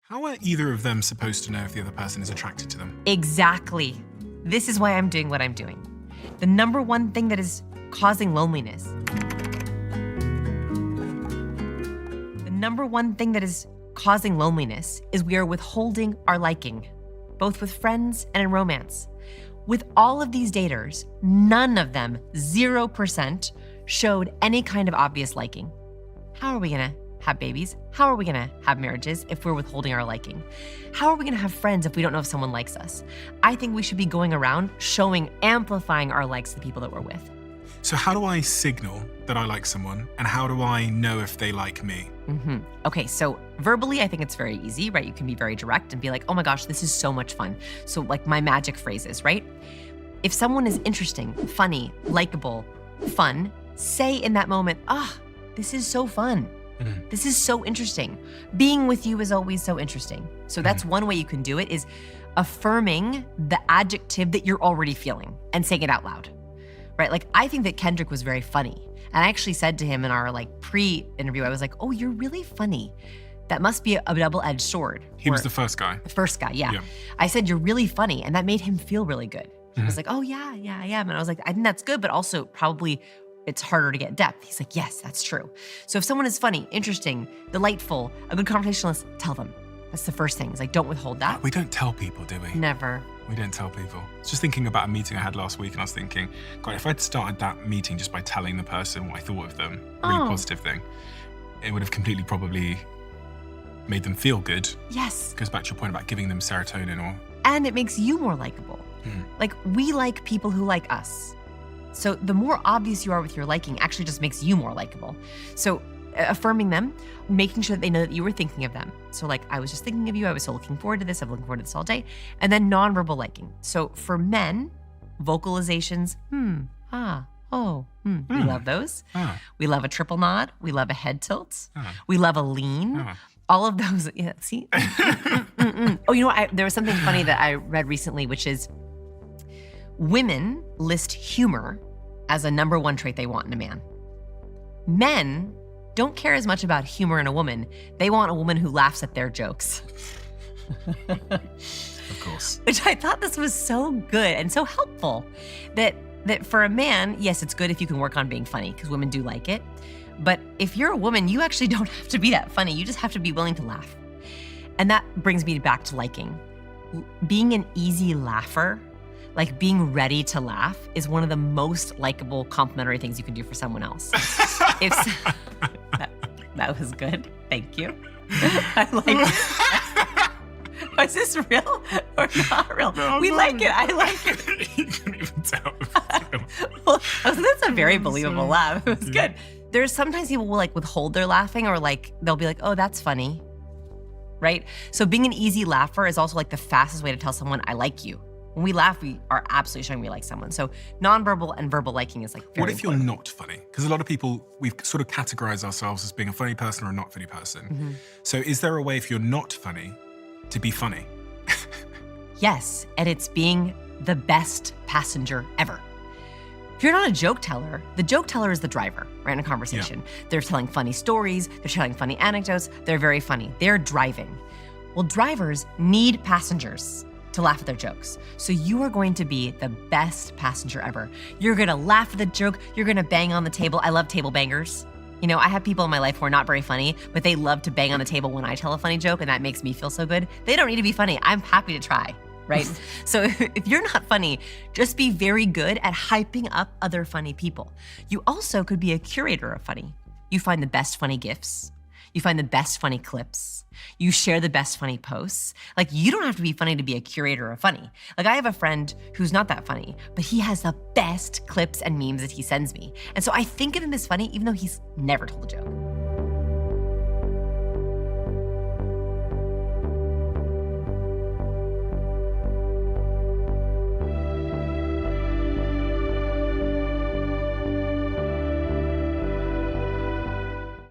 How are either of them supposed to know if the other person is attracted to them? Exactly. This is why I'm doing what I'm doing. The number one thing that is causing loneliness. The number one thing that is causing loneliness is we are withholding our liking, both with friends and in romance. With all of these daters, none of them, 0%, showed any kind of obvious liking. How are we gonna have babies? How are we gonna have marriages if we're withholding our liking? How are we gonna have friends if we don't know if someone likes us? I think we should be going around showing, amplifying our likes to the people that we're with. So how do I signal that I like someone, and how do I know if they like me? Okay, so verbally, I think it's very easy, right? You can be very direct and be like, oh my gosh, this is so much fun. So like my magic phrases, right? If someone is interesting, funny, likable, fun, say in that moment, this is so fun. This is so interesting. Being with you is always so interesting. So that's one way you can do it, is affirming the adjective that you're already feeling and saying it out loud, right? Like, I think that Kendrick was very funny. And I actually said to him in our pre-interview, I was like, oh, you're really funny. That must be a double-edged sword. He was the first guy. The first guy, yeah. I said, you're really funny. And that made him feel really good. He was like, oh yeah, I am. And I was like, I think that's good, but also probably it's harder to get depth. He's like, yes, that's true. So if someone is funny, interesting, delightful, a good conversationalist, tell them. That's the first thing. It's like, don't withhold that. We don't tell people, do we? Never. We don't tell people. I was just thinking about a meeting I had last week, and I was thinking, God, if I'd started that meeting just by telling the person what I thought of them, a really positive thing, it would have completely probably made them feel good. Yes. Goes back to your point about giving them serotonin or... And it makes you more likable. Like, we like people who like us. So the more obvious you are with your liking actually just makes you more likable. So affirming them, making sure that they know that you were thinking of them. So like, I was just thinking of you. I was so looking forward to this. I'm looking forward to this all day. And then nonverbal liking. So for men, vocalizations, we love those. We love a triple nod. We love a head tilt. We love a lean. All of those, yeah, see? Oh, you know what? There was something funny that I read recently, which is women list humor as a number one trait they want in a man. Men don't care as much about humor in a woman. They want a woman who laughs at their jokes. Of course. Which I thought this was so good and so helpful. That for a man, yes, it's good if you can work on being funny, because women do like it. But if you're a woman, you actually don't have to be that funny. You just have to be willing to laugh. And that brings me back to liking. Being an easy laugher, like being ready to laugh, is one of the most likable, complimentary things you can do for someone else. That was good. Thank you. I like it. Is this real or not real? No, we no, like it. I like it. You couldn't even tell. Well, that's a very believable laugh. It was good. There's sometimes people will withhold their laughing, or they'll be like, oh, that's funny, right? So being an easy laugher is also the fastest way to tell someone, I like you. When we laugh, we are absolutely showing we like someone. So nonverbal and verbal liking is very What if important. you're not funny? Because a lot of people, we've sort of categorized ourselves as being a funny person or a not funny person. So is there a way, if you're not funny, to be funny? Yes, and it's being the best passenger ever. If you're not a joke teller, the joke teller is the driver, right, in a conversation. They're telling funny stories, they're telling funny anecdotes, they're very funny. They're driving. Well, drivers need passengers to laugh at their jokes. So you are going to be the best passenger ever. You're gonna laugh at the joke, you're gonna bang on the table. I love table bangers. You know, I have people in my life who are not very funny, but they love to bang on the table when I tell a funny joke, and that makes me feel so good. They don't need to be funny. I'm happy to try, right? So if you're not funny, just be very good at hyping up other funny people. You also could be a curator of funny. You find the best funny gifs. You find the best funny clips. You share the best funny posts. You don't have to be funny to be a curator of funny. I have a friend who's not that funny, but he has the best clips and memes that he sends me. And so I think of him as funny even though he's never told a joke.